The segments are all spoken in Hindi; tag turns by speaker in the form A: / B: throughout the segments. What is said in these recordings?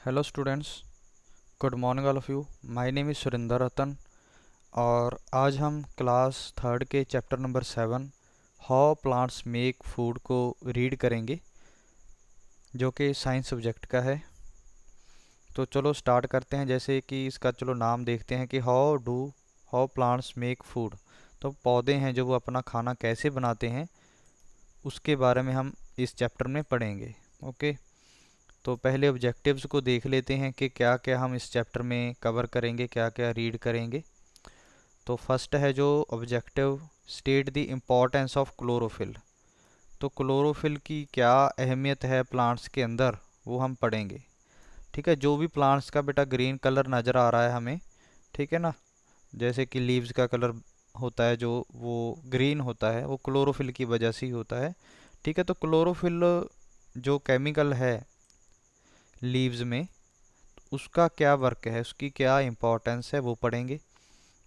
A: Hello students, good morning all of you. My name is Surendra Ratan और आज हम क्लास थर्ड के chapter number 7 how plants make food को रीड करेंगे, जो कि साइंस सब्जेक्ट का है। तो चलो स्टार्ट करते हैं। जैसे कि इसका चलो नाम देखते हैं कि हाउ प्लांट्स मेक फूड। तो पौधे हैं जो वो अपना खाना कैसे बनाते हैं, उसके बारे में हम इस चैप्टर में पढ़ेंगे। ओके, तो पहले ऑब्जेक्टिव्स को देख लेते हैं कि क्या क्या हम इस चैप्टर में कवर करेंगे, क्या क्या रीड करेंगे। तो फर्स्ट है जो objective, state the importance of chlorophyll. तो क्लोरोफिल की क्या अहमियत है प्लांट्स के अंदर, वो हम पढ़ेंगे। ठीक है, जो भी प्लांट्स का बेटा ग्रीन कलर नज़र आ रहा है हमें, ठीक है ना, जैसे कि लीव्स का कलर होता है जो वो ग्रीन होता है, वो क्लोरोफिल की वजह से ही होता है। ठीक है, तो क्लोरोफिल जो केमिकल है लीव्स में, उसका क्या वर्क है, उसकी क्या इंपॉर्टेंस है, वो पढ़ेंगे।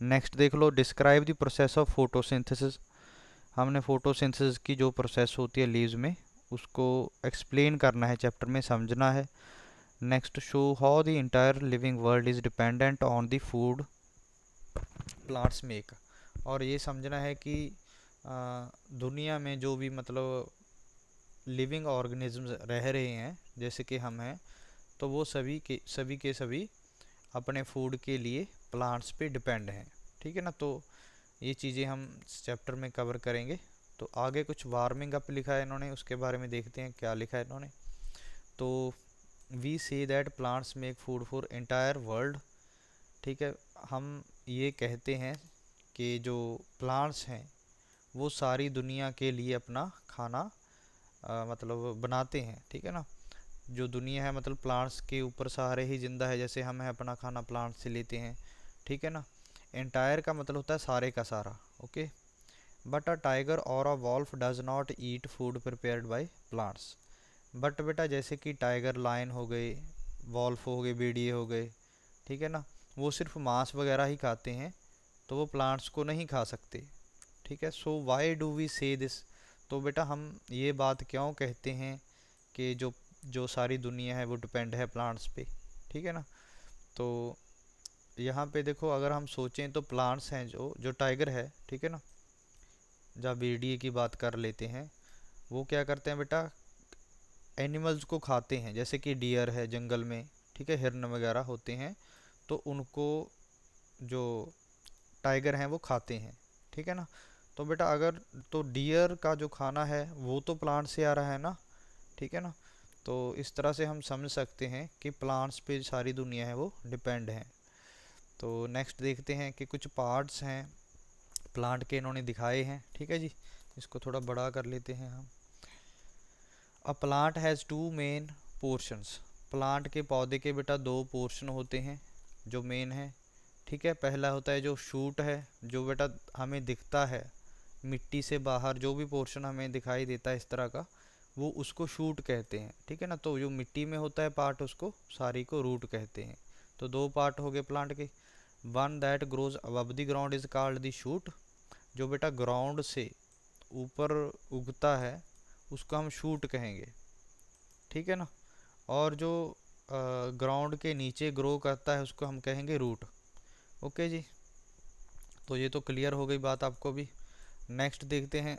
A: नेक्स्ट देख लो, describe the process of photosynthesis. हमने फोटोसिंथेसिस की जो प्रोसेस होती है लीव्स में, उसको एक्सप्लेन करना है, चैप्टर में समझना है। Next, show how the entire living world is dependent on the food plants make. और ये समझना है कि दुनिया में जो भी मतलब लिविंग ऑर्गेनिजम्स रह रहे हैं, जैसे कि हम हैं, तो वो सभी के सभी अपने फूड के लिए प्लांट्स पे डिपेंड हैं। ठीक है ना, तो ये चीज़ें हम इस चैप्टर में कवर करेंगे। तो आगे कुछ वार्मिंग अप लिखा है इन्होंने, उसके बारे में देखते हैं क्या लिखा है इन्होंने। तो we say that plants make food for entire world. ठीक है, हम ये कहते हैं कि जो प्लांट्स हैं वो सारी दुनिया के लिए अपना खाना मतलब बनाते हैं। ठीक है ना, जो दुनिया है मतलब प्लांट्स के ऊपर सारे ही जिंदा है, जैसे हम हैं अपना खाना प्लांट से लेते हैं। ठीक है ना, एंटायर का मतलब होता है सारे का सारा। ओके, बट अ टाइगर और a wolf does not eat food prepared by plants. But बेटा जैसे कि टाइगर, लायन हो गए, वॉल्फ हो गए, भेड़िए हो गए, ठीक है ना, वो सिर्फ मांस वगैरह ही खाते हैं, तो वो प्लांट्स को नहीं खा सकते। ठीक है, सो वाई डू वी से दिस। तो बेटा हम ये बात क्यों कहते हैं कि जो जो सारी दुनिया है वो डिपेंड है प्लांट्स पे। ठीक है ना, तो यहाँ पे देखो, अगर हम सोचें तो प्लांट्स हैं जो जो टाइगर है, ठीक है ना, जहाँ भेड़िए की बात कर लेते हैं, वो क्या करते हैं बेटा, एनिमल्स को खाते हैं, जैसे कि डियर है जंगल में, ठीक है, हिरन वगैरह होते हैं, तो उनको जो टाइगर हैं वो खाते हैं। ठीक है ना, तो बेटा अगर तो डियर का जो खाना है वो तो प्लांट से आ रहा है ना। ठीक है ना, तो इस तरह से हम समझ सकते हैं कि प्लांट्स पे सारी दुनिया है वो डिपेंड है। तो नेक्स्ट देखते हैं कि कुछ पार्ट्स हैं प्लांट के इन्होंने दिखाए हैं। ठीक है जी, इसको थोड़ा बड़ा कर लेते हैं हम। A plant has two main portions. Plant के पौधे के बेटा दो पोर्शन होते हैं जो मेन है। ठीक है, पहला होता है जो शूट है, जो बेटा हमें दिखता है मिट्टी से बाहर, जो भी पोर्शन हमें दिखाई देता है इस तरह का, वो उसको शूट कहते हैं। ठीक है ना, तो जो मिट्टी में होता है पार्ट, उसको सारी को रूट कहते हैं। तो दो पार्ट हो गए प्लांट के। One that grows above the ground is called the shoot. जो बेटा ग्राउंड से ऊपर उगता है उसको हम शूट कहेंगे। ठीक है ना, और जो ग्राउंड के नीचे ग्रो करता है उसको हम कहेंगे रूट। ओके जी, तो ये तो क्लियर हो गई बात आपको भी। नेक्स्ट देखते हैं,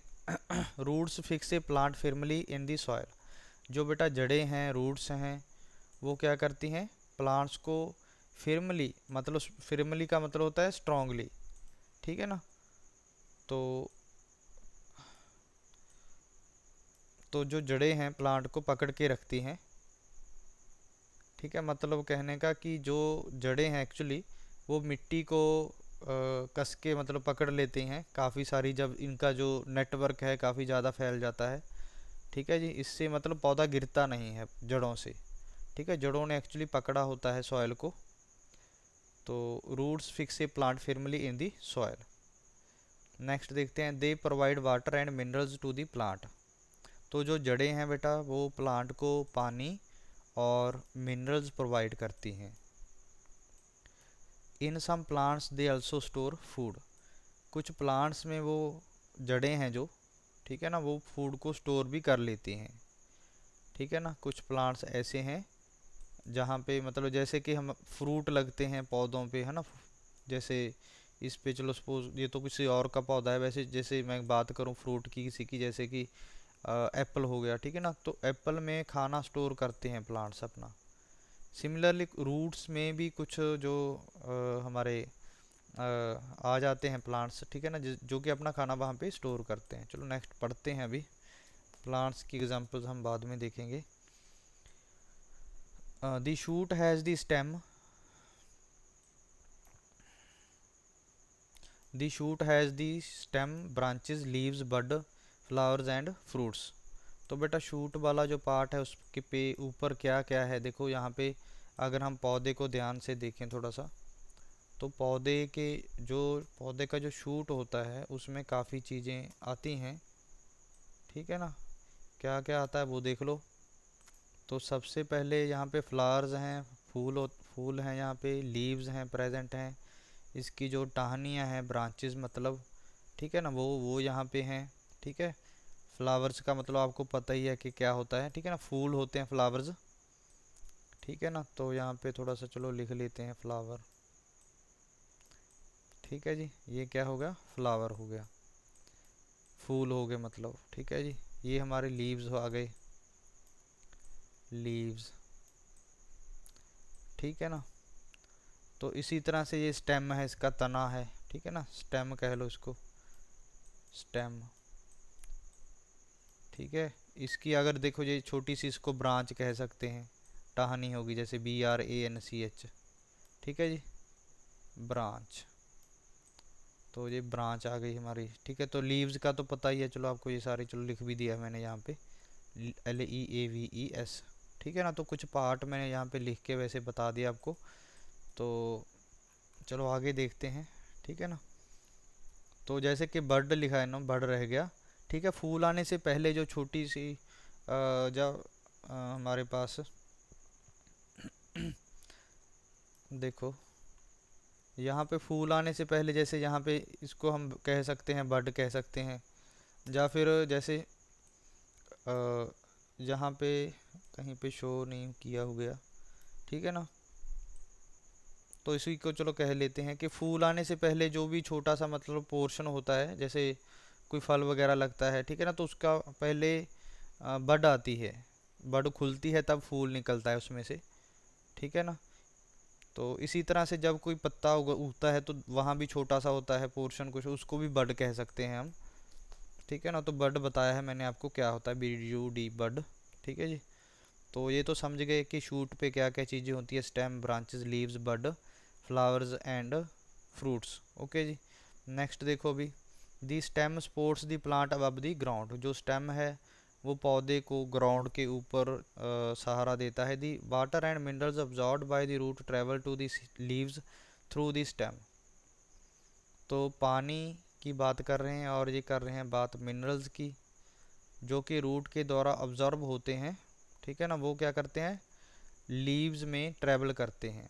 A: roots fix a plant firmly in the soil. जो बेटा जड़ें हैं, रूट्स हैं, वो क्या करती हैं, प्लांट्स को फर्मली, मतलब फर्मली का मतलब होता है स्ट्रांगली। ठीक है ना, तो जो जड़ें हैं प्लांट को पकड़ के रखती हैं। ठीक है, मतलब कहने का कि जो जड़ें हैं एक्चुअली वो मिट्टी को कस के मतलब पकड़ लेती हैं काफ़ी सारी, जब इनका जो नेटवर्क है काफ़ी ज़्यादा फैल जाता है। ठीक है जी, इससे मतलब पौधा गिरता नहीं है जड़ों से। ठीक है, जड़ों ने एक्चुअली पकड़ा होता है सॉइल को। तो roots fix a plant firmly in the soil. Next देखते हैं, they provide water and minerals to the plant. तो जो जड़ें हैं बेटा वो प्लांट को पानी और मिनरल्स प्रोवाइड करती हैं। In some plants they also store food. कुछ प्लांट्स में वो जड़ें हैं जो, ठीक है ना, वो फूड को स्टोर भी कर लेती हैं। ठीक है ना, कुछ प्लांट्स ऐसे हैं जहाँ पे मतलब जैसे कि हम फ्रूट लगते हैं पौधों पे, है ना। जैसे इस पे चलो सपोज ये तो किसी और का पौधा है, वैसे जैसे मैं बात करूँ फ्रूट की किसी की, जैसे कि एप्पल हो गया, ठीक है ना। तो एप्पल में खाना स्टोर करते हैं प्लांट्स अपना। सिमिलरली रूट्स में भी कुछ जो हमारे आ जाते हैं प्लांट्स, ठीक है ना, जो कि अपना खाना वहाँ पे स्टोर करते हैं। चलो नेक्स्ट पढ़ते हैं। अभी प्लांट्स की एग्जांपल्स हम बाद में देखेंगे। The shoot has the stem, the shoot has the stem, branches, leaves, bud, flowers and fruits. तो बेटा शूट वाला जो पार्ट है उसके पे ऊपर क्या क्या है, देखो यहाँ पे अगर हम पौधे को ध्यान से देखें थोड़ा सा, तो पौधे के जो पौधे का जो शूट होता है उसमें काफ़ी चीज़ें आती हैं, ठीक है ना। क्या क्या आता है वो देख लो। तो सबसे पहले यहाँ पे फ्लावर्स हैं, फूल हैं, यहाँ पे लीव्स हैं, प्रेजेंट हैं। इसकी जो टहनियाँ हैं, ब्रांचेस मतलब, ठीक है ना, वो यहाँ पे हैं, ठीक है। फ्लावर्स का मतलब आपको पता ही है कि क्या होता है, ठीक है ना, फूल होते हैं फ्लावर्स, ठीक है ना। तो यहाँ पे थोड़ा सा चलो लिख लेते हैं फ्लावर, ठीक है जी। ये क्या हो गया, फ्लावर हो गया, फूल हो गए मतलब, ठीक है जी। ये हमारे लीव्स आ गए, लीव्स, ठीक है ना। तो इसी तरह से ये स्टेम है, इसका तना है, ठीक है ना, स्टेम कह लो इसको, स्टेम, ठीक है। इसकी अगर देखो ये छोटी सी, इसको ब्रांच कह सकते हैं, टहनी होगी, जैसे BRANCH, ठीक है जी, ब्रांच। तो ये ब्रांच आ गई हमारी, ठीक है। तो लीव्स का तो पता ही है, चलो आपको ये सारी चलो लिख भी दिया है मैंने यहाँ पे, LEAVES, ठीक है ना। तो कुछ पार्ट मैंने यहाँ पे लिख के वैसे बता दिया आपको। तो चलो आगे देखते हैं, ठीक है ना। तो जैसे कि बर्ड लिखा है ना, बर्ड रह गया, ठीक है। फूल आने से पहले जो छोटी सी जब हमारे पास देखो यहाँ पे फूल आने से पहले, जैसे यहाँ पे इसको हम कह सकते हैं बर्ड कह सकते हैं, या फिर जैसे यहाँ पे कहीं पे शो नहीं किया हो गया, ठीक है ना। तो इसी को चलो कह लेते हैं कि फूल आने से पहले जो भी छोटा सा मतलब पोर्शन होता है, जैसे कोई फल वगैरह लगता है, ठीक है ना, तो उसका पहले बड आती है, बड खुलती है, तब फूल निकलता है उसमें से, ठीक है ना। तो इसी तरह से जब कोई पत्ता उगता है तो वहाँ भी छोटा सा होता है पोर्शन कुछ, उसको भी बड कह सकते हैं हम, ठीक है ना। तो बड बताया है मैंने आपको क्या होता है, BUD, बड, ठीक है जी। तो ये तो समझ गए कि शूट पे क्या क्या चीज़ें होती है, stem, branches, leaves, bud, flowers and fruits, okay जी। नेक्स्ट देखो अभी, the stem supports the plant above the ground, जो स्टेम है वो पौधे को ग्राउंड के ऊपर सहारा देता है। The water and minerals absorbed by the root travel to the leaves through the stem. तो पानी की बात कर रहे हैं और ये कर रहे हैं बात मिनरल्स की, जो कि रूट के द्वारा अब्जॉर्ब होते हैं, ठीक है ना। वो क्या करते हैं, लीव्स में ट्रैवल करते हैं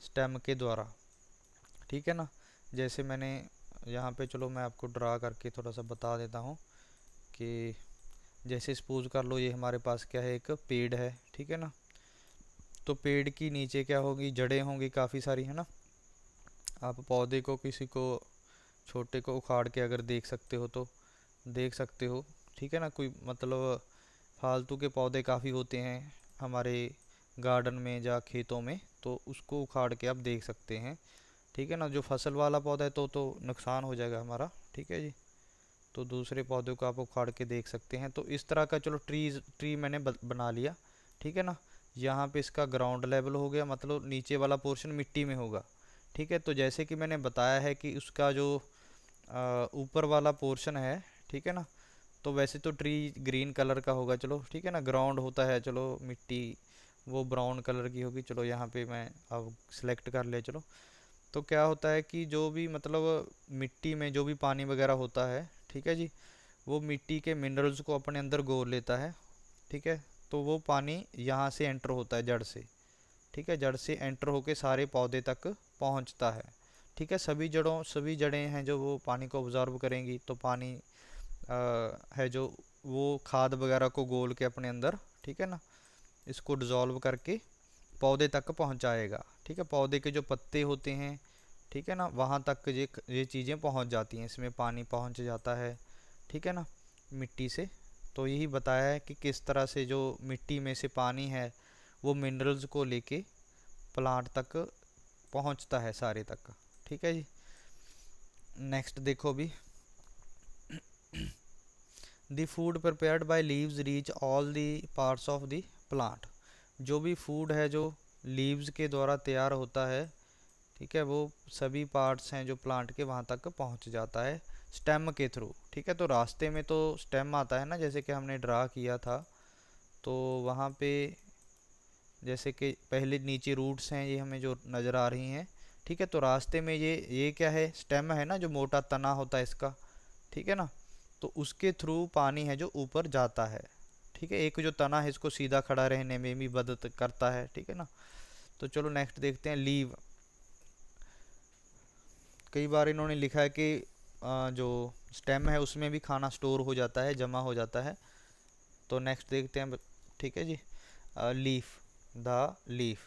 A: स्टेम के द्वारा, ठीक है ना। जैसे मैंने यहाँ पे चलो मैं आपको ड्रा करके थोड़ा सा बता देता हूँ कि जैसे सपोज कर लो ये हमारे पास क्या है, एक पेड़ है, ठीक है ना। तो पेड़ की नीचे क्या होगी, जड़ें होंगी काफ़ी सारी, है ना। आप पौधे को किसी को छोटे को उखाड़ के अगर देख सकते हो तो देख सकते हो, ठीक है ना। कोई मतलब फालतू के पौधे काफ़ी होते हैं हमारे गार्डन में या खेतों में, तो उसको उखाड़ के आप देख सकते हैं, ठीक है ना। जो फसल वाला पौधा है तो नुकसान हो जाएगा हमारा, ठीक है जी। तो दूसरे पौधों को आप उखाड़ के देख सकते हैं। तो इस तरह का चलो ट्री मैंने बना लिया, ठीक है ना। यहाँ पे इसका ग्राउंड लेवल हो गया, मतलब नीचे वाला पोर्शन मिट्टी में होगा, ठीक है। तो जैसे कि मैंने बताया है कि उसका जो ऊपर वाला पोर्शन है, ठीक है ना। तो वैसे तो ट्री ग्रीन कलर का होगा, चलो ठीक है ना। ग्राउंड होता है चलो मिट्टी, वो ब्राउन कलर की होगी। चलो यहाँ पे मैं अब सिलेक्ट कर लिया, चलो। तो क्या होता है कि जो भी मतलब मिट्टी में जो भी पानी वगैरह होता है, ठीक है जी, वो मिट्टी के मिनरल्स को अपने अंदर गोर लेता है, ठीक है। तो वो पानी यहाँ से एंटर होता है जड़ से, ठीक है, जड़ से एंटर होके सारे पौधे तक पहुँचता है, ठीक है। सभी जड़ें हैं जो वो पानी को ऑब्जर्व करेंगी, तो पानी है जो वो खाद वगैरह को गोल के अपने अंदर, ठीक है ना, इसको डिज़ोल्व करके पौधे तक पहुंचाएगा। ठीक है, पौधे के जो पत्ते होते हैं, ठीक है ना, वहाँ तक ये चीज़ें पहुंच जाती हैं, इसमें पानी पहुंच जाता है, ठीक है ना, मिट्टी से। तो यही बताया है कि किस तरह से जो मिट्टी में से पानी है वो मिनरल्स को लेके प्लांट तक पहुंचता है सारे तक। ठीक है जी। नेक्स्ट देखो भी, the food prepared by leaves reach all the parts of the plant. जो भी फूड है जो लीव्स के द्वारा तैयार होता है, ठीक है, वो सभी पार्ट्स हैं जो प्लांट के वहाँ तक पहुँच जाता है स्टेम के थ्रू। ठीक है, तो रास्ते में तो स्टेम आता है ना, जैसे कि हमने ड्रा किया था, तो वहाँ पे जैसे कि पहले नीचे रूट्स हैं ये हमें जो नज़र आ रही हैं। ठीक है, तो रास्ते में ये क्या है, स्टेम है ना, जो मोटा तना होता है इसका। ठीक है ना, तो उसके थ्रू पानी है जो ऊपर जाता है। ठीक है, एक जो तना है इसको सीधा खड़ा रहने में भी मदद करता है। ठीक है ना, तो चलो नेक्स्ट देखते हैं, लीव। कई बार इन्होंने लिखा है कि जो स्टेम है उसमें भी खाना स्टोर हो जाता है, जमा हो जाता है। तो नेक्स्ट देखते हैं। ठीक है जी, leaf, the leaf.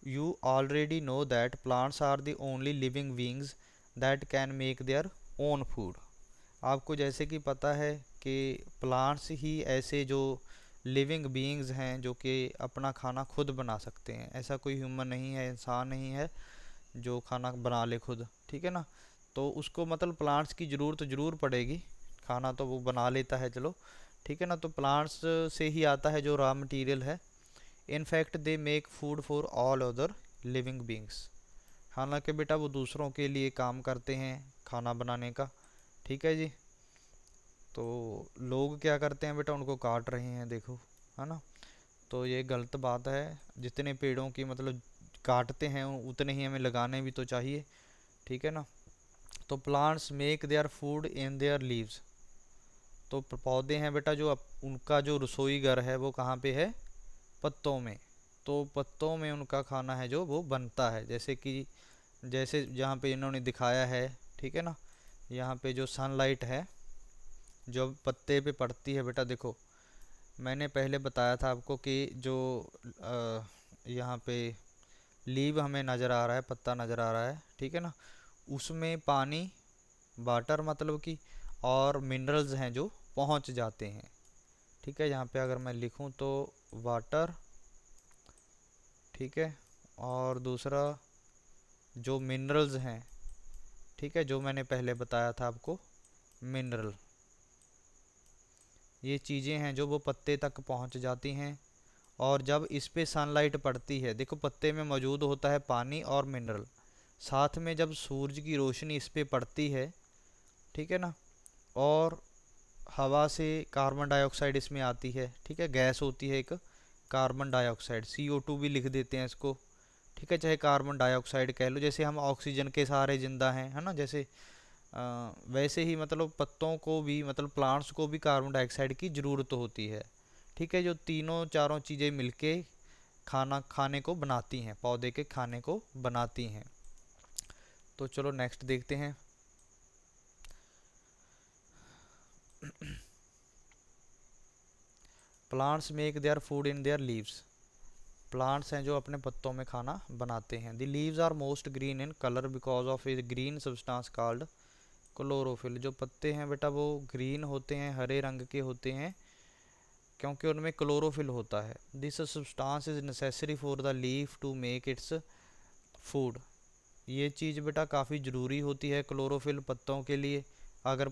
A: You already know that plants are the only living beings that can make their own food. आपको जैसे कि पता है कि प्लांट्स ही ऐसे जो लिविंग बीइंग्स हैं जो कि अपना खाना खुद बना सकते हैं। ऐसा कोई ह्यूमन नहीं है, इंसान नहीं है जो खाना बना ले खुद। ठीक है ना, तो उसको मतलब प्लांट्स की ज़रूरत ज़रूर पड़ेगी, खाना तो वो बना लेता है चलो। ठीक है ना, तो प्लांट्स से ही आता है जो रॉ मटेरियल है। In fact they make food for all other living beings. हालांकि बेटा वो दूसरों के लिए काम करते हैं खाना बनाने का। ठीक है जी, तो लोग क्या करते हैं बेटा, उनको काट रहे हैं देखो, है ना, तो ये गलत बात है। जितने पेड़ों की मतलब काटते हैं उतने ही हमें लगाने भी तो चाहिए। ठीक है ना, तो plants make their food in their leaves. तो पौधे हैं बेटा जो उनका जो रसोई घर है वो कहाँ पे है, पत्तों में। तो पत्तों में उनका खाना है जो वो बनता है, जैसे कि जैसे जहाँ पे इन्होंने दिखाया है। ठीक है ना, यहाँ पे जो सनलाइट है जो पत्ते पे पड़ती है बेटा, देखो मैंने पहले बताया था आपको कि जो यहाँ पे लीव हमें नज़र आ रहा है, पत्ता नज़र आ रहा है, ठीक है ना, उसमें पानी, वाटर मतलब कि, और मिनरल्स हैं जो पहुँच जाते हैं। ठीक है, यहाँ पे अगर मैं लिखूँ तो वाटर, ठीक है, और दूसरा जो मिनरल्स हैं, ठीक है, जो मैंने पहले बताया था आपको मिनरल, ये चीज़ें हैं जो वो पत्ते तक पहुँच जाती हैं। और जब इस पे सनलाइट पड़ती है, देखो पत्ते में मौजूद होता है पानी और मिनरल, साथ में जब सूरज की रोशनी इस पे पड़ती है, ठीक है ना, और हवा से कार्बन डाइऑक्साइड इसमें आती है। ठीक है, गैस होती है एक कार्बन डाइऑक्साइड, CO2 भी लिख देते हैं इसको। ठीक है, चाहे कार्बन डाइऑक्साइड कह लो, जैसे हम ऑक्सीजन के सहारे ज़िंदा हैं, है ना, जैसे वैसे ही मतलब पत्तों को भी, मतलब प्लांट्स को भी कार्बन डाइऑक्साइड की ज़रूरत होती है। ठीक है, जो तीनों चारों चीज़ें मिलके खाने को बनाती हैं, पौधे के खाने को बनाती हैं। तो चलो नेक्स्ट देखते हैं। Plants make their food in their leaves. Plants हैं जो अपने पत्तों में खाना बनाते हैं। The leaves are most green in colour because of a green substance called chlorophyll. जो पत्ते हैं बेटा वो ग्रीन होते हैं, हरे रंग के होते हैं, क्योंकि उनमें क्लोरोफिल होता है। This substance is necessary for the leaf to make its food. ये चीज़ बेटा काफ़ी ज़रूरी होती है, क्लोरोफिल पत्तों के लिए, अगर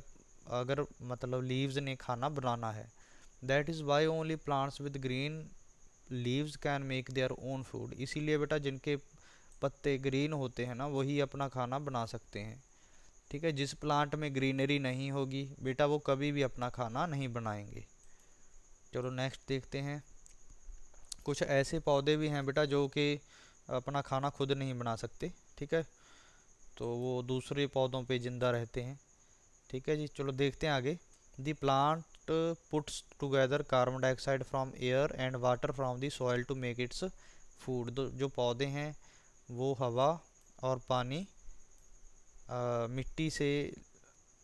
A: अगर मतलब लीव्स ने खाना बनाना है। That is why only plants with green leaves can make their own food. इसीलिए बेटा जिनके पत्ते ग्रीन होते हैं ना वही अपना खाना बना सकते हैं। ठीक है, जिस प्लांट में ग्रीनरी नहीं होगी बेटा वो कभी भी अपना खाना नहीं बनाएंगे। चलो नेक्स्ट देखते हैं। कुछ ऐसे पौधे भी हैं बेटा जो कि अपना खाना खुद नहीं बना सकते। ठीक है, तो वो दूसरे पौधों पे ज़िंदा रहते हैं। ठीक है जी, चलो देखते हैं आगे। The plant puts together carbon dioxide from air and water from the soil to make its food. जो पौधे हैं वो हवा और पानी मिट्टी से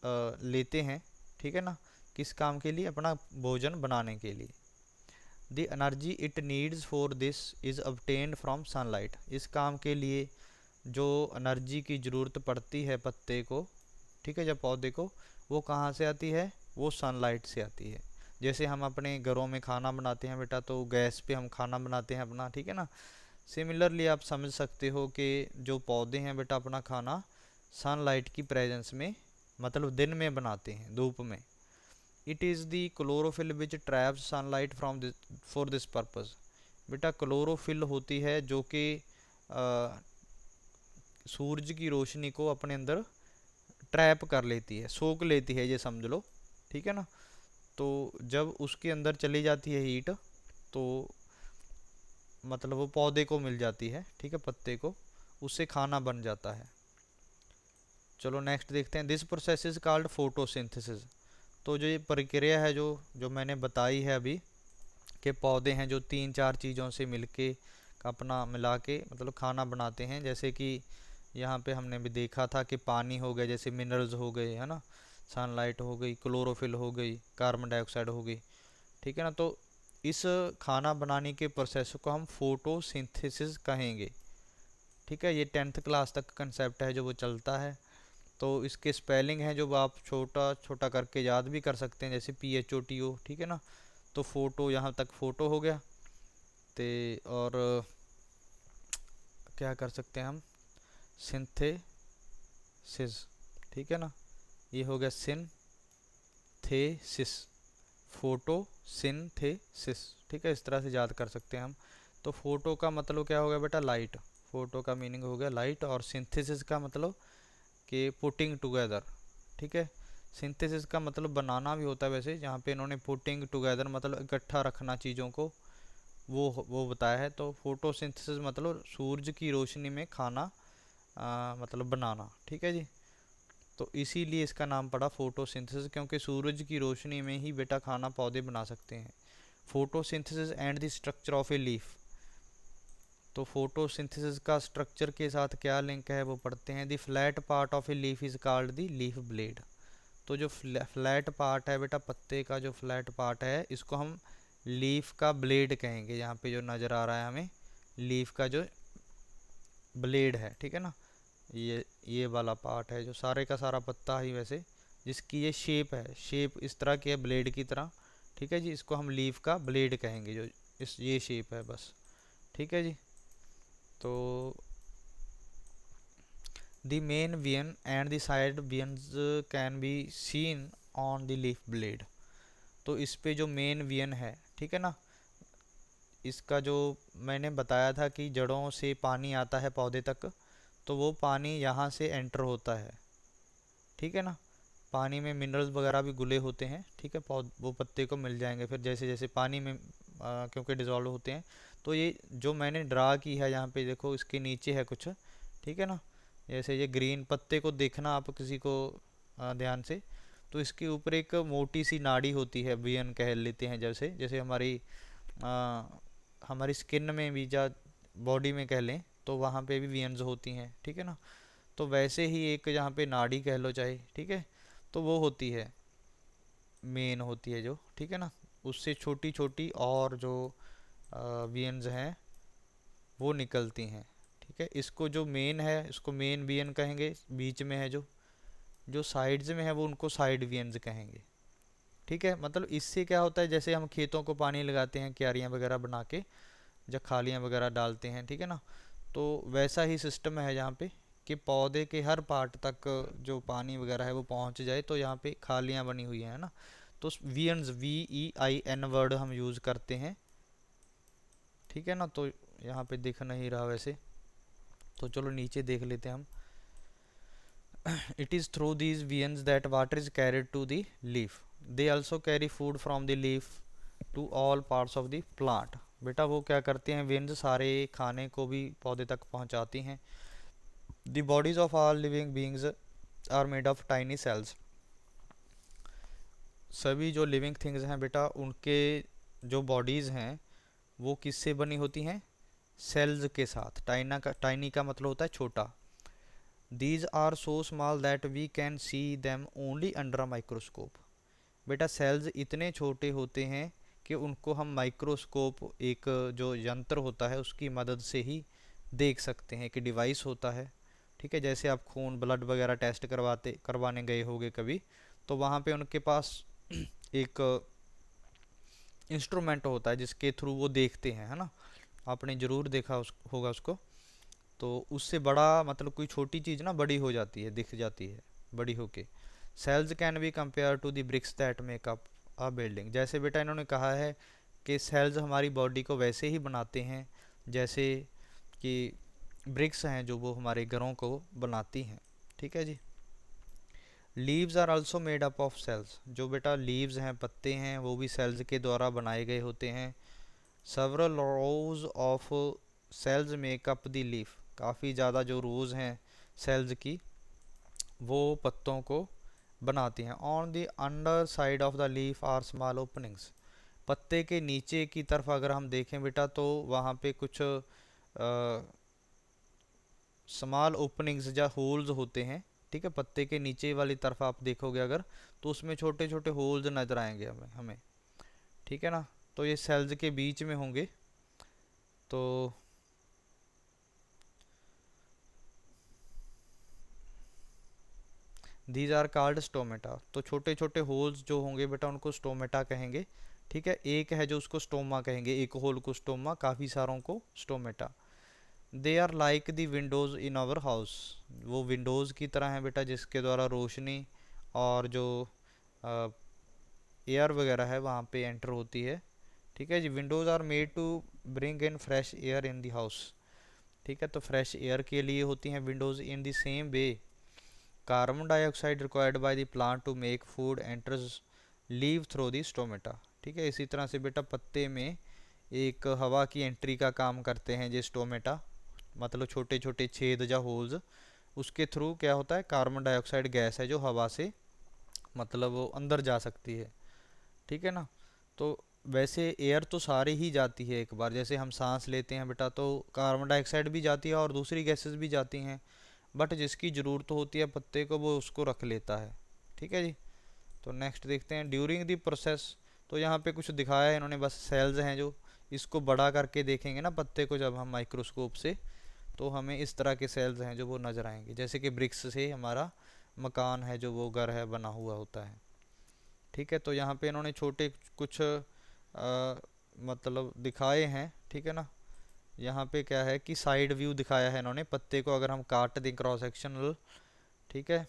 A: लेते हैं। ठीक है ना, किस काम के लिए, अपना भोजन बनाने के लिए। The energy it needs for this is obtained from sunlight. इस काम के लिए जो एनर्जी की ज़रूरत पड़ती है पत्ते को, ठीक है, जब पौधे को, वो कहाँ से आती है? वो सनलाइट से आती है। जैसे हम अपने घरों में खाना बनाते हैं बेटा, तो गैस पे हम खाना बनाते हैं अपना, ठीक है ना। सिमिलरली आप समझ सकते हो कि जो पौधे हैं बेटा अपना खाना सनलाइट की प्रेजेंस में, मतलब दिन में बनाते हैं, धूप में। It is the chlorophyll which traps sunlight from this for this purpose. बेटा क्लोरोफिल होती है जो कि सूरज की रोशनी को अपने अंदर ट्रैप कर लेती है, सोख लेती है, ये समझ लो, ठीक है ना। तो जब उसके अंदर चली जाती है हीट, तो मतलब वो पौधे को मिल जाती है, ठीक है, पत्ते को, उससे खाना बन जाता है। चलो नेक्स्ट देखते हैं। This process is called photosynthesis. तो जो ये प्रक्रिया है जो जो मैंने बताई है अभी, कि पौधे हैं जो 3-4 चीज़ों से मिलके अपना मिला के मतलब खाना बनाते हैं। जैसे कि यहाँ पे हमने भी देखा था कि पानी हो गया, जैसे मिनरल्स हो गए, है ना, सनलाइट हो गई, क्लोरोफिल हो गई, कार्बन डाइऑक्साइड हो गई, ठीक है ना। तो इस खाना बनाने के प्रोसेस को हम फोटोसिंथेसिस कहेंगे, ठीक है। ये 10th क्लास तक कंसेप्ट है जो वो चलता है। तो इसके स्पेलिंग है जो आप छोटा छोटा करके याद भी कर सकते हैं, जैसे PHOTO, ठीक है ना। तो फोटो, यहाँ तक फोटो हो गया। ते और क्या कर सकते हैं हम, सिंथेसिस, ठीक है ना, ये हो गया सिंथेसिस, फोटो सिंथेसिस, ठीक है, इस तरह से याद कर सकते हैं हम। तो फोटो का मतलब क्या हो गया बेटा? लाइट। फोटो का मीनिंग हो गया लाइट, और सिंथेसिस का मतलब कि पुटिंग टुगेदर, ठीक है। सिंथेसिस का मतलब बनाना भी होता है वैसे, जहाँ पे इन्होंने पुटिंग टुगेदर मतलब इकट्ठा रखना चीज़ों को, वो बताया है। तो फोटोसिंथेसिस मतलब सूरज की रोशनी में खाना मतलब बनाना, ठीक है जी। तो इसीलिए इसका नाम पड़ा फोटोसिंथेसिस, क्योंकि सूरज की रोशनी में ही बेटा खाना पौधे बना सकते हैं। Photosynthesis and the structure of a leaf. तो फोटोसिंथेसिस का स्ट्रक्चर के साथ क्या लिंक है वो पढ़ते हैं। The flat part of a leaf is called the leaf blade. तो जो फ्लैट पार्ट है बेटा, पत्ते का जो फ्लैट पार्ट है, इसको हम लीफ का ब्लेड कहेंगे। यहाँ पे जो नज़र आ रहा है हमें, लीफ का जो ब्लेड है, ठीक है ना, ये वाला पार्ट है जो सारे का सारा पत्ता ही वैसे, जिसकी ये शेप है, शेप इस तरह की है ब्लेड की तरह, ठीक है जी। इसको हम लीफ का ब्लेड कहेंगे, जो इस ये शेप है बस, ठीक है जी। तो the main vein and the side veins can be seen on the leaf blade. तो इस पे जो मेन वेन है, ठीक है ना, इसका जो मैंने बताया था कि जड़ों से पानी आता है पौधे तक, तो वो पानी यहाँ से एंटर होता है, ठीक है ना। पानी में मिनरल्स वगैरह भी घुले होते हैं, ठीक है, वो पत्ते को मिल जाएंगे फिर जैसे जैसे पानी में क्योंकि डिज़ोल्व होते हैं। तो ये जो मैंने ड्रा की है यहाँ पे देखो, इसके नीचे है कुछ, ठीक है ना, जैसे ये ग्रीन पत्ते को देखना आप किसी को ध्यान से, तो इसके ऊपर एक मोटी सी नाड़ी होती है, वियन कह लेते हैं, जैसे जैसे आ, हमारी स्किन में भी, या बॉडी में कह लें, तो वहाँ पे भी वियन्स होती हैं, ठीक है ना। तो वैसे ही एक यहाँ पे नाड़ी कह लो चाहे, ठीक है, तो वो होती है, मेन होती है जो, ठीक है ना। उससे छोटी छोटी और जो वियन्स हैं वो निकलती हैं, ठीक है। इसको जो मेन है, इसको मेन वियन कहेंगे, बीच में है जो जो साइड्स में है वो उनको साइड वियन्स कहेंगे, ठीक है। मतलब इससे क्या होता है, जैसे हम खेतों को पानी लगाते हैं क्यारियाँ वगैरह बना के, जब खालियाँ वगैरह डालते हैं, ठीक है ना, तो वैसा ही सिस्टम है यहाँ पे कि पौधे के हर पार्ट तक जो पानी वगैरह है वो पहुँच जाए। तो यहाँ पे खालियाँ बनी हुई हैं, है ना। तो वियन्स, VEIN वर्ड हम यूज़ करते हैं, ठीक है ना। तो यहाँ पे दिख नहीं रहा वैसे, तो चलो नीचे देख लेते हैं हम। It is through these veins that water is carried to the leaf. They also carry food from the leaf to all parts of the plant. बेटा वो क्या करते हैं, वेन्स सारे खाने को भी पौधे तक पहुंचाती हैं। The bodies of all living beings are made of tiny cells. सभी जो लिविंग थिंग्स हैं बेटा, उनके जो बॉडीज़ हैं वो किससे बनी होती हैं? सेल्स के साथ। टाइनी का मतलब होता है छोटा। These are so small that we can see them only under a microscope. बेटा सेल्स इतने छोटे होते हैं कि उनको हम माइक्रोस्कोप, एक जो यंत्र होता है उसकी मदद से ही देख सकते हैं। कि डिवाइस होता है, ठीक है, जैसे आप खून ब्लड वगैरह टेस्ट करवाने गए होगे कभी, तो वहाँ पे उनके पास एक इंस्ट्रूमेंट होता है जिसके थ्रू वो देखते हैं, है ना। आपने ज़रूर देखा होगा उसको। तो उससे बड़ा मतलब कोई छोटी चीज़ ना बड़ी हो जाती है, दिख जाती है बड़ी होके। Cells can be compare to the bricks that make up a building. जैसे बेटा इन्होंने कहा है कि सेल्स हमारी बॉडी को वैसे ही बनाते हैं जैसे कि ब्रिक्स हैं जो वो हमारे घरों को बनाती हैं, ठीक है जी। Leaves are also made up of cells. जो बेटा लीव्स हैं, पत्ते हैं, वो भी सेल्स के द्वारा बनाए गए होते हैं। Several rows of cells make up the leaf. काफ़ी ज़्यादा जो रोज हैं सेल्स की, वो पत्तों को बनाती हैं। On the underside of the leaf are small openings. पत्ते के नीचे की तरफ अगर हम देखें बेटा तो वहाँ पे कुछ स्मॉल ओपनिंग्स या होल्स होते हैं, ठीक है। पत्ते के नीचे वाली तरफ आप देखोगे अगर, तो उसमें छोटे छोटे होल्स नजर आएंगे हमें हमें ठीक है ना। तो ये सेल्स के बीच में होंगे। तो दीज आर कॉल्ड स्टोमेटा। तो छोटे छोटे होल्स जो होंगे बेटा उनको स्टोमेटा कहेंगे, ठीक है। एक है जो उसको स्टोमा कहेंगे, एक होल को स्टोमा, काफ़ी सारों को stomata. They are like the windows in our house. वो विंडोज़ की तरह है बेटा जिसके द्वारा रोशनी और जो एयर वगैरह है वहाँ पे एंटर होती है, ठीक है जी। Windows are made to bring in fresh air in the house, ठीक है। तो फ्रेश एयर के लिए होती हैं windows. In the same way carbon dioxide required by the plant to make food enters leave through the stomata, ठीक है। इसी तरह से बेटा पत्ते में एक हवा की एंट्री का काम करते हैं ये स्टोमेटा, मतलब छोटे छोटे छेद या होल्स। उसके थ्रू क्या होता है, कार्बन डाइऑक्साइड गैस है जो हवा से मतलब वो अंदर जा सकती है, ठीक है ना। तो वैसे एयर तो सारी ही जाती है एक बार, जैसे हम सांस लेते हैं बेटा तो कार्बन डाइऑक्साइड भी जाती है और दूसरी गैसेस भी जाती हैं, बट जिसकी ज़रूरत होती है पत्ते को वो उसको रख लेता है, ठीक है जी। तो नेक्स्ट देखते हैं ड्यूरिंग द प्रोसेस। तो यहाँ पे कुछ दिखाया है इन्होंने, बस सेल्स हैं जो, इसको बड़ा करके देखेंगे ना पत्ते को जब हम माइक्रोस्कोप से, तो हमें इस तरह के सेल्स हैं जो वो नज़र आएंगे, जैसे कि ब्रिक्स से हमारा मकान है जो वो घर है बना हुआ होता है, ठीक है। तो यहाँ पे इन्होंने छोटे कुछ मतलब दिखाए हैं, ठीक है ना। यहाँ पे क्या है कि साइड व्यू दिखाया है इन्होंने पत्ते को, अगर हम काट दें क्रॉस सेक्शनल, ठीक है,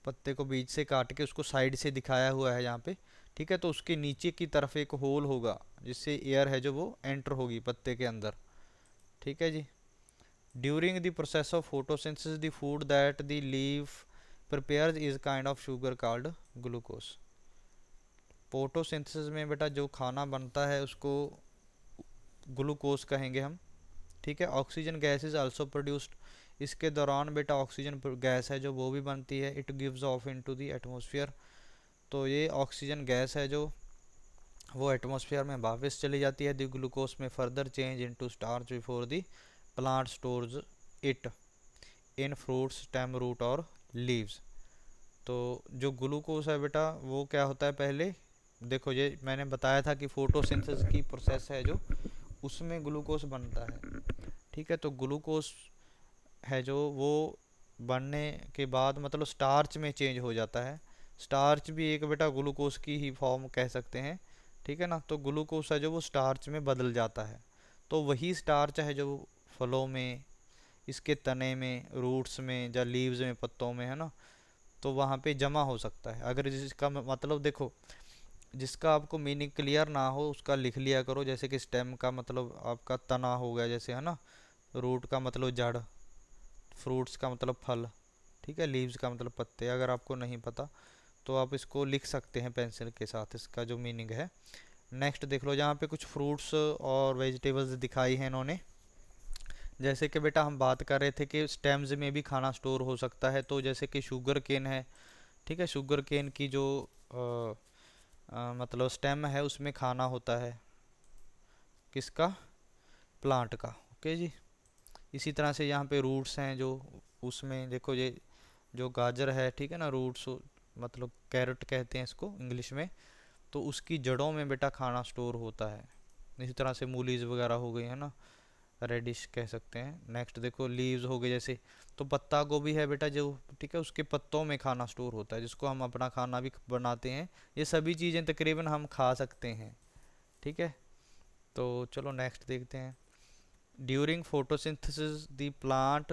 A: पत्ते को बीच से काट के उसको साइड से दिखाया हुआ है यहाँ पे, ठीक है। तो उसके नीचे की तरफ एक होल होगा जिससे एयर है जो वो एंटर होगी पत्ते के अंदर, ठीक है जी। During the process of photosynthesis the food that the leaf prepares is kind of sugar called glucose. Photosynthesis में बेटा जो खाना बनता है उसको ग्लूकोज कहेंगे हम, ठीक है। Oxygen gas is also produced. इसके दौरान बेटा ऑक्सीजन गैस है जो वो भी बनती है। It gives off into the atmosphere. तो ये ऑक्सीजन गैस है जो वो एटमॉस्फेयर में वापस चली जाती है। द ग्लूकोज में further change into starch before the plant stores it in fruits stem root और लीव्स। तो जो ग्लूकोज है बेटा वो क्या होता है, पहले देखो ये मैंने बताया था कि फोटोसिंथेसिस की प्रोसेस है जो, उसमें ग्लूकोज बनता है, ठीक है। तो ग्लूकोज है जो वो बनने के बाद मतलब स्टार्च में चेंज हो जाता है। स्टार्च भी एक बेटा ग्लूकोज की ही फॉर्म कह सकते हैं, ठीक है ना। तो ग्लूकोज है जो वो स्टार्च में बदल जाता है। तो वही स्टार्च है जो फलों में, इसके तने में, रूट्स में या लीव्स में, पत्तों में, है ना। तो वहाँ पे जमा हो सकता है। अगर जिसका मतलब देखो, जिसका आपको मीनिंग क्लियर ना हो उसका लिख लिया करो। जैसे कि स्टेम का मतलब आपका तना हो गया जैसे, है ना। रूट का मतलब जड़, फ्रूट्स का मतलब फल, ठीक है। लीव्स का मतलब पत्ते। अगर आपको नहीं पता तो आप इसको लिख सकते हैं पेंसिल के साथ, इसका जो मीनिंग है। नेक्स्ट देख लो, यहाँ पे कुछ फ्रूट्स और वेजिटेबल्स दिखाई हैं इन्होंने। जैसे कि बेटा हम बात कर रहे थे कि स्टेम्स में भी खाना स्टोर हो सकता है। तो जैसे कि शुगर केन है, ठीक है। शुगर केन की जो मतलब स्टेम है उसमें खाना होता है, किसका, प्लांट का, ओके जी। इसी तरह से यहाँ पे रूट्स हैं जो, उसमें देखो ये जो गाजर है, ठीक है ना, रूट्स मतलब कैरेट कहते हैं इसको इंग्लिश में। तो उसकी जड़ों में बेटा खाना स्टोर होता है। इसी तरह से मूलीज वगैरह हो गई है ना, रेडिश कह सकते हैं। नेक्स्ट देखो लीव्स हो गए जैसे, तो पत्ता गोभी है बेटा जो, ठीक है, उसके पत्तों में खाना स्टोर होता है जिसको हम अपना खाना भी बनाते हैं। ये सभी चीज़ें तकरीबन हम खा सकते हैं, ठीक है। तो चलो नेक्स्ट देखते हैं। During photosynthesis the plant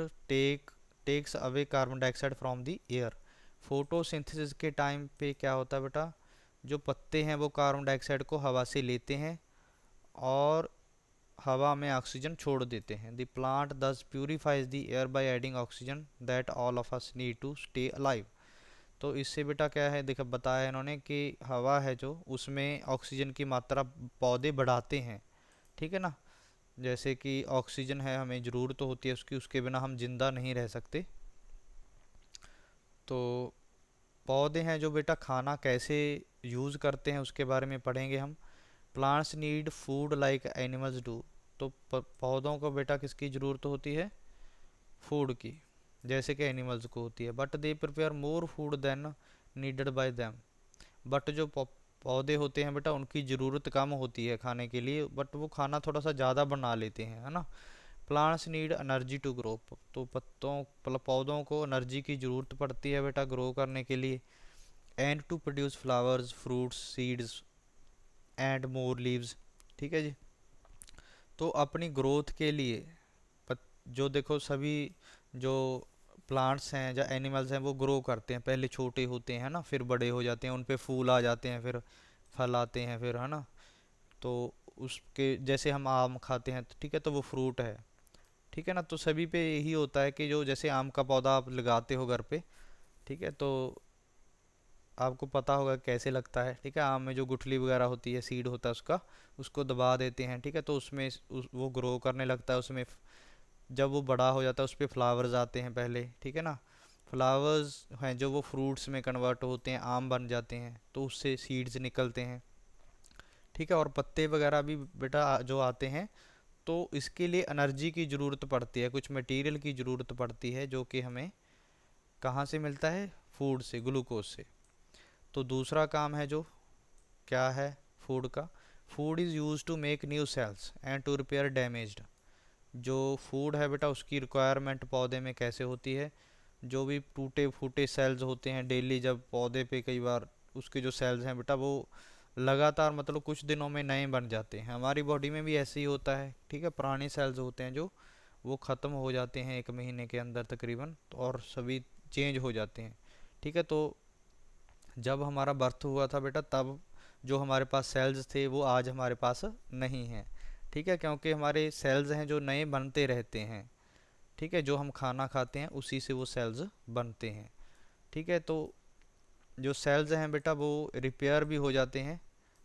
A: takes away carbon dioxide from the air. Photosynthesis के टाइम पे क्या होता है बेटा, जो पत्ते हैं वो कार्बन डाइऑक्साइड को हवा से लेते हैं और हवा में ऑक्सीजन छोड़ देते हैं। The plant thus purifies the air by adding oxygen that all of us need to stay alive. तो इससे बेटा क्या है, देखो बताया इन्होंने कि हवा है जो, उसमें ऑक्सीजन की मात्रा पौधे बढ़ाते हैं, ठीक है ना। जैसे कि ऑक्सीजन है, हमें ज़रूरत तो होती है उसकी, उसके बिना हम जिंदा नहीं रह सकते। तो पौधे हैं जो बेटा खाना कैसे यूज़ करते हैं उसके बारे में पढ़ेंगे हम। Plants need food like animals do. तो पौधों को बेटा किसकी ज़रूरत होती है, फूड की, जैसे कि एनिमल्स को होती है। But they prepare more food than needed by them. But जो पौधे होते हैं बेटा उनकी ज़रूरत कम होती है खाने के लिए, बट वो खाना थोड़ा सा ज़्यादा बना लेते हैं, है ना। Plants need energy to grow. तो पौधों को एनर्जी की ज़रूरत पड़ती है बेटा ग्रो करने के लिए। And to produce flowers fruits seeds and more leaves, ठीक है जी। तो अपनी ग्रोथ के लिए जो देखो सभी जो प्लांट्स हैं या एनिमल्स हैं वो ग्रो करते हैं, पहले छोटे होते हैं ना, फिर बड़े हो जाते हैं, उन पे फूल आ जाते हैं, फिर फल आते हैं, फिर है ना। तो उसके जैसे हम आम खाते हैं, तो ठीक है, तो वो फ्रूट है, ठीक है ना। तो सभी पे यही होता है कि जो जैसे आम का पौधा आप लगाते हो घर पे, ठीक है, तो आपको पता होगा कैसे लगता है, ठीक है। आम में जो गुठली वगैरह होती है, सीड होता है उसका, उसको दबा देते हैं, ठीक है, तो उसमें वो ग्रो करने लगता है। उसमें जब वो बड़ा हो जाता है उस पर फ्लावर्स आते हैं पहले, ठीक है ना। फ्लावर्स हैं जो वो फ्रूट्स में कन्वर्ट होते हैं, आम बन जाते हैं, तो उससे सीड्स निकलते हैं, ठीक है। और पत्ते वगैरह भी बेटा जो आते हैं, तो इसके लिए एनर्जी की ज़रूरत पड़ती है, कुछ मटेरियल की ज़रूरत पड़ती है जो कि हमें कहाँ से मिलता है, फूड से, ग्लूकोज से। तो दूसरा काम है जो, क्या है फूड का, food is use to make new cells and to repair damaged. जो फूड है बेटा उसकी रिक्वायरमेंट पौधे में कैसे होती है, जो भी टूटे फूटे सेल्स होते हैं डेली, जब पौधे पे कई बार उसके जो सेल्स हैं बेटा वो लगातार मतलब कुछ दिनों में नए बन जाते हैं। हमारी बॉडी में भी ऐसे ही होता है, ठीक है। पुराने सेल्स होते हैं जो वो ख़त्म हो जाते हैं 1 महीने के अंदर तकरीबन, तो और सभी चेंज हो जाते हैं, ठीक है। तो जब हमारा बर्थ हुआ था बेटा तब जो हमारे पास सेल्स थे वो आज हमारे पास नहीं हैं, ठीक है, क्योंकि हमारे सेल्स हैं जो नए बनते रहते हैं, ठीक है। जो हम खाना खाते हैं उसी से वो सेल्स बनते हैं, ठीक है। तो जो सेल्स हैं बेटा वो रिपेयर भी हो जाते हैं,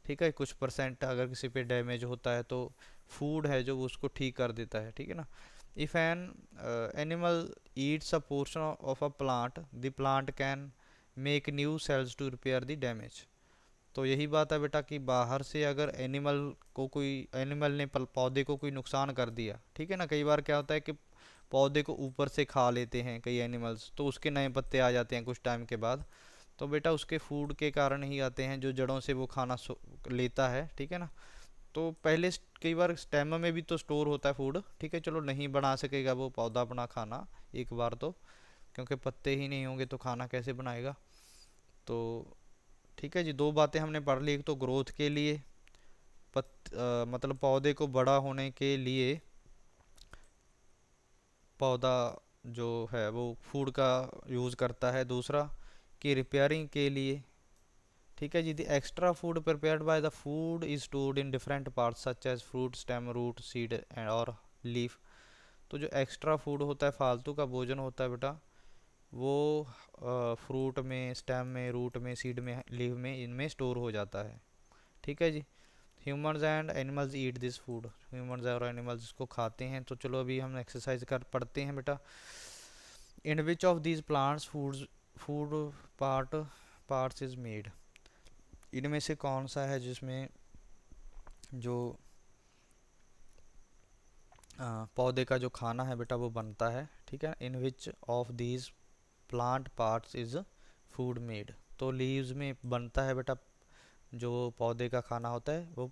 A: ठीक है, कुछ परसेंट अगर किसी पे डैमेज होता है तो फूड है जो वो उसको ठीक कर देता है, ठीक है ना। If an animal eats a portion of a plant the plant can make new cells to repair the damage. तो यही बात है बेटा कि बाहर से अगर एनिमल ने पौधे को कोई नुकसान कर दिया, ठीक है ना। कई बार क्या होता है कि पौधे को ऊपर से खा लेते हैं कई एनिमल्स, तो उसके नए पत्ते आ जाते हैं कुछ टाइम के बाद। तो बेटा उसके फूड के कारण ही आते हैं, जो जड़ों से वो खाना लेता है, ठीक है ना। तो पहले कई बार स्टेम में भी तो स्टोर होता है फूड, ठीक है। चलो नहीं बना सकेगा वो पौधा अपना खाना एक बार तो, क्योंकि पत्ते ही नहीं होंगे तो खाना कैसे बनाएगा। तो ठीक है जी, दो बातें हमने पढ़ ली। एक तो ग्रोथ के लिए मतलब पौधे को बड़ा होने के लिए पौधा जो है वो फूड का यूज़ करता है। दूसरा कि रिपेयरिंग के लिए, ठीक है जी। The extra food prepared by the food is stored in different parts such as fruit stem root seed and और लीफ। तो जो एक्स्ट्रा फूड होता है, फालतू का भोजन होता है बेटा, वो फ्रूट में, स्टेम में, रूट में, सीड में, लीफ में, इनमें स्टोर हो जाता है, ठीक है जी। Humans and animals eat this food. Humans और एनिमल्स इसको खाते हैं। तो चलो अभी हम एक्सरसाइज कर पढ़ते हैं बेटा। In which of these plants food part parts is made. इनमें से कौन सा है जिसमें जो पौधे का जो खाना है बेटा वो बनता है, ठीक है। In which of these plant parts is food made. तो लीव्स में बनता है बेटा जो पौधे का खाना होता है वो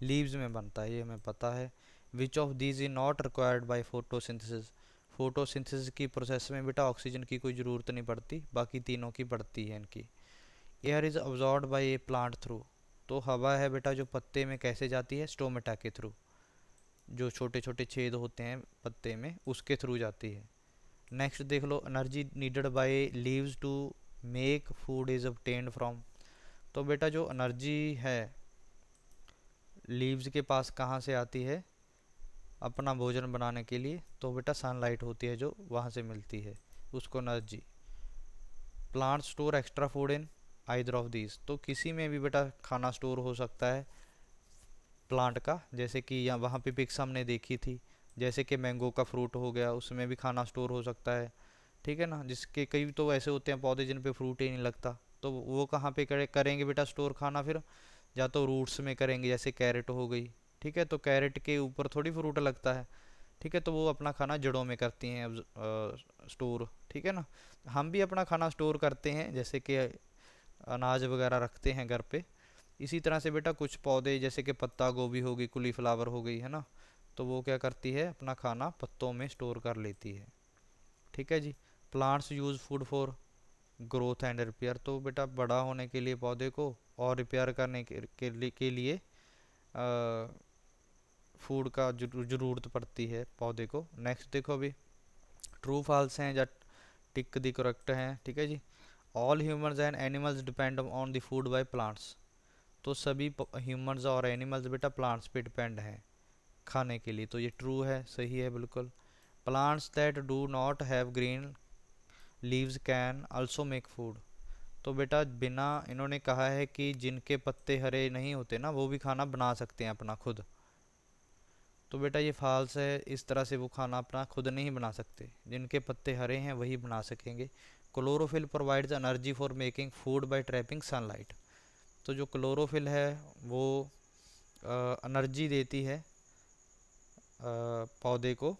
A: लीव्स में बनता है, ये हमें पता है। विच of these is not required by photosynthesis, photosynthesis की प्रोसेस में बेटा ऑक्सीजन की कोई ज़रूरत नहीं पड़ती, बाकी तीनों की पड़ती है इनकी। Air is absorbed by a plant through, तो हवा है बेटा जो पत्ते में कैसे जाती है, स्टोमेटा के थ्रू, जो छोटे छोटे छेद होते हैं पत्ते में उसके थ्रू जाती है। नेक्स्ट देख लो, energy needed by leaves to make food is obtained from, तो बेटा जो एनर्जी है लीव्स के पास कहाँ से आती है अपना भोजन बनाने के लिए, तो बेटा सनलाइट होती है जो वहाँ से मिलती है उसको energy. Plant store extra food in either of these, तो किसी में भी बेटा खाना स्टोर हो सकता है प्लांट का, जैसे कि यहाँ वहाँ पे पिक्स हमने देखी थी, जैसे कि मैंगो का फ्रूट हो गया उसमें भी खाना स्टोर हो सकता है, ठीक है ना। जिसके कई तो ऐसे होते हैं पौधे जिन पे फ्रूट ही नहीं लगता, तो वो कहाँ पे करेंगे बेटा स्टोर खाना, फिर या तो रूट्स में करेंगे, जैसे कैरेट हो गई, ठीक है, तो कैरेट के ऊपर थोड़ी फ्रूट लगता है, ठीक है, तो वो अपना खाना जड़ों में करती हैं स्टोर, ठीक है ना। हम भी अपना खाना स्टोर करते हैं, जैसे कि अनाज वगैरह रखते हैं घर पे। इसी तरह से बेटा कुछ पौधे जैसे कि पत्ता गोभी हो गई, कुलीफ्लावर हो गई, है ना, तो वो क्या करती है अपना खाना पत्तों में स्टोर कर लेती है, ठीक है जी। Plants use food for growth and repair, तो बेटा बड़ा होने के लिए पौधे को और रिपेयर करने के लिए फूड का ज़रूरत पड़ती है पौधे को। नेक्स्ट देखो अभी ट्रू फॉल्स हैं या टिक दी करेक्ट हैं, ठीक है जी। All humans and animals depend on the food by plants, तो सभी ह्यूमंस और एनिमल्स बेटा प्लांट्स पे डिपेंड हैं खाने के लिए, तो ये ट्रू है, सही है बिल्कुल। Plants that do not have green leaves can also make food, तो बेटा बिना इन्होंने कहा है कि जिनके पत्ते हरे नहीं होते ना वो भी खाना बना सकते हैं अपना खुद, तो बेटा ये फॉल्स है, इस तरह से वो खाना अपना खुद नहीं बना सकते, जिनके पत्ते हरे हैं वही बना सकेंगे। Chlorophyll provides energy for making food by trapping sunlight, तो जो क्लोरोफिल है वो एनर्जी देती है पौधे को,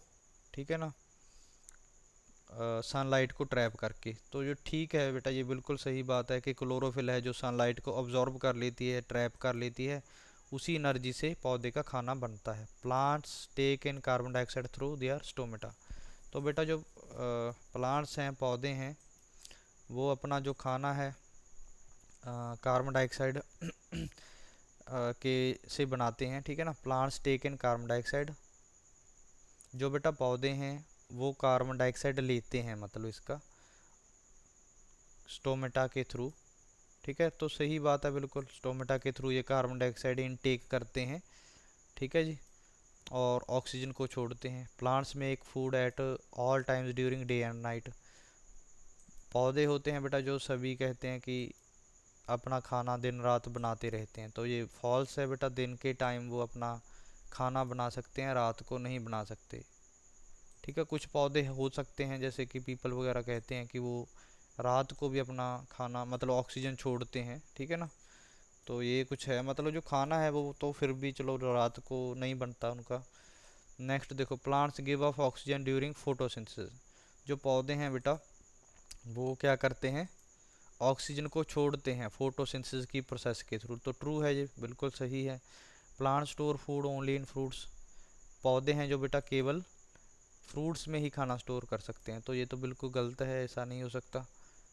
A: ठीक है ना, सनलाइट को ट्रैप करके, तो जो ठीक है बेटा ये बिल्कुल सही बात है कि क्लोरोफिल है जो सनलाइट को अब्जॉर्ब कर लेती है, ट्रैप कर लेती है, उसी एनर्जी से पौधे का खाना बनता है। Plants take in carbon dioxide through their stomata, तो बेटा जो प्लांट्स हैं पौधे हैं वो अपना जो खाना है कार्बन डाइऑक्साइड के से बनाते हैं, ठीक है ना। Plants take in carbon dioxide, जो बेटा पौधे हैं वो कार्बन डाइऑक्साइड लेते हैं, मतलब इसका स्टोमेटा के थ्रू, ठीक है, तो सही बात है बिल्कुल, स्टोमेटा के थ्रू ये कार्बन डाइऑक्साइड इनटेक करते हैं, ठीक है जी, और ऑक्सीजन को छोड़ते हैं। प्लांट्स में एक food at all times during day and night, पौधे होते हैं बेटा जो सभी कहते हैं कि अपना खाना दिन रात बनाते रहते हैं, तो ये फॉल्स है बेटा, दिन के टाइम वो अपना खाना बना सकते हैं, रात को नहीं बना सकते, ठीक है। कुछ पौधे हो सकते हैं जैसे कि पीपल वगैरह कहते हैं कि वो रात को भी अपना खाना मतलब ऑक्सीजन छोड़ते हैं, ठीक है ना, तो ये कुछ है, मतलब जो खाना है वो तो फिर भी चलो रात को नहीं बनता उनका। नेक्स्ट देखो, plants give of oxygen during photosynthesis, जो पौधे हैं बेटा वो क्या करते हैं ऑक्सीजन को छोड़ते हैं फोटोसिंथेसिस की प्रोसेस के थ्रू, तो ट्रू है ये बिल्कुल सही है। Plant store food only in fruits, पौधे हैं जो बेटा केवल फ्रूट्स में ही खाना स्टोर कर सकते हैं, तो ये तो बिल्कुल गलत है, ऐसा नहीं हो सकता,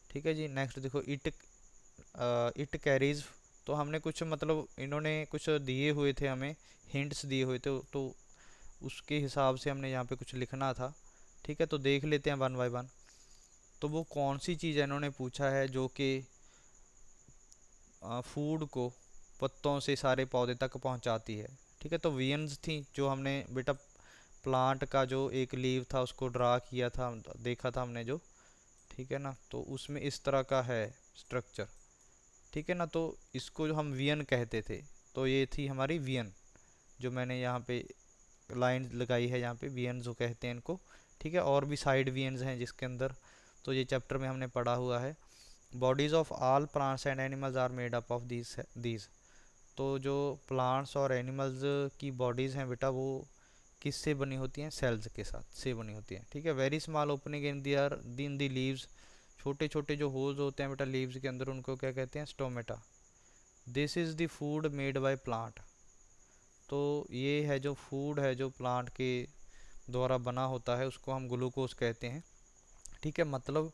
A: ठीक है जी। नेक्स्ट देखो, इट कैरीज, तो हमने कुछ मतलब इन्होंने कुछ दिए हुए थे हमें, हिंट्स दिए हुए थे, तो उसके हिसाब से हमने यहाँ पे कुछ लिखना था, ठीक है, तो देख लेते हैं वन बाय वन। तो वो कौन सी चीज़ है इन्होंने पूछा है जो कि फूड को पत्तों से सारे पौधे तक पहुंचाती है, ठीक है, तो वियंस थी जो हमने बेटा प्लांट का जो एक लीव था उसको ड्रा किया था, देखा था हमने जो, ठीक है ना, तो उसमें इस तरह का है स्ट्रक्चर, ठीक है ना, तो इसको जो हम वियन कहते थे, तो ये थी हमारी वियन, जो मैंने यहाँ पे लाइन लगाई है यहाँ पे, वियन जो कहते हैं इनको, ठीक है, और भी साइड वियंस हैं जिसके अंदर, तो ये चैप्टर में हमने पढ़ा हुआ है। Bodies of all plants and animals are made up of these, तो जो प्लांट्स और एनिमल्स की बॉडीज़ हैं बेटा वो किससे बनी होती हैं, सेल्स के साथ से बनी होती हैं, ठीक है। Very small opening in the leaves, छोटे छोटे जो होल्स होते हैं बेटा लीव्स के अंदर उनको क्या कहते हैं, stomata, this is the food made by plant. तो ये है जो फूड है जो प्लांट के द्वारा बना होता है उसको हम ग्लूकोज कहते हैं। ठीक है, मतलब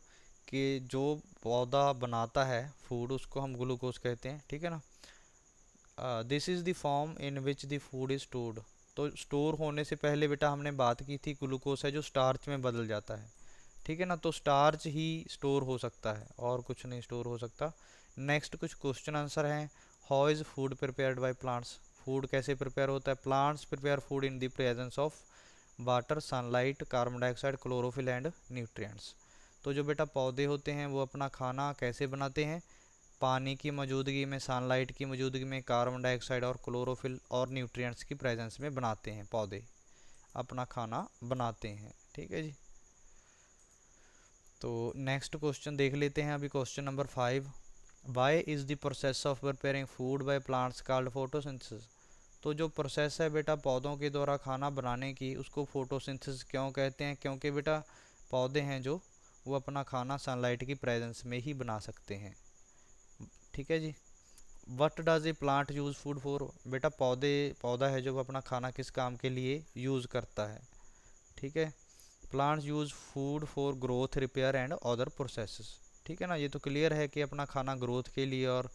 A: कि जो पौधा बनाता है फूड उसको हम ग्लूकोज कहते हैं। ठीक है ना। This is the form in which the food is stored. तो स्टोर होने से पहले बेटा हमने बात की थी ग्लूकोज है जो स्टार्च में बदल जाता है। ठीक है ना, तो स्टार्च ही स्टोर हो सकता है और कुछ नहीं स्टोर हो सकता। नेक्स्ट कुछ क्वेश्चन आंसर हैं। How is food prepared by plants. Food कैसे प्रिपेयर होता है। Plants prepare food in the presence of water, sunlight, carbon dioxide, chlorophyll and nutrients. तो जो बेटा पौधे होते हैं वो अपना खाना कैसे बनाते हैं। पानी की मौजूदगी में, सनलाइट की मौजूदगी में, कार्बन डाइऑक्साइड और क्लोरोफिल और न्यूट्रिएंट्स की प्रेजेंस में बनाते हैं पौधे अपना खाना बनाते हैं। ठीक है जी। तो नेक्स्ट क्वेश्चन देख लेते हैं अभी question number 5। Why is the process of preparing food by plants called photosynthesis. तो जो प्रोसेस है बेटा पौधों के द्वारा खाना बनाने की उसको फोटोसिंथेसिस क्यों कहते हैं। क्योंकि बेटा पौधे हैं जो वो अपना खाना सनलाइट की प्रेजेंस में ही बना सकते हैं। ठीक है जी। What does a plant use food for. बेटा पौधा है जो वो अपना खाना किस काम के लिए यूज़ करता है। ठीक है। Plants use food for growth, repair and other processes. ठीक है ना, ये तो क्लियर है कि अपना खाना ग्रोथ के लिए और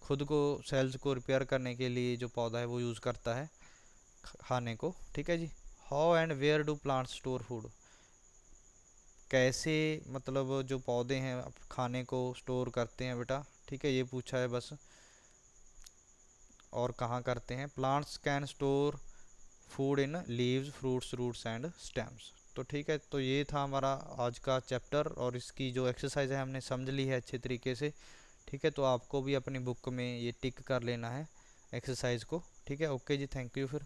A: खुद को सेल्स को रिपेयर करने के लिए जो पौधा है वो यूज़ करता है खाने को। ठीक है जी। How and where do plants store food. कैसे मतलब जो पौधे हैं खाने को स्टोर करते हैं बेटा। ठीक है, ये पूछा है बस। और कहाँ करते हैं। Plants can store food in leaves, fruits, roots and stems. तो ठीक है, तो ये था हमारा आज का चैप्टर और इसकी जो एक्सरसाइज है हमने समझ ली है अच्छे तरीके से। ठीक है, तो आपको भी अपनी बुक में ये टिक कर लेना है एक्सरसाइज को। ठीक है, ओके जी, थैंक यू फिर।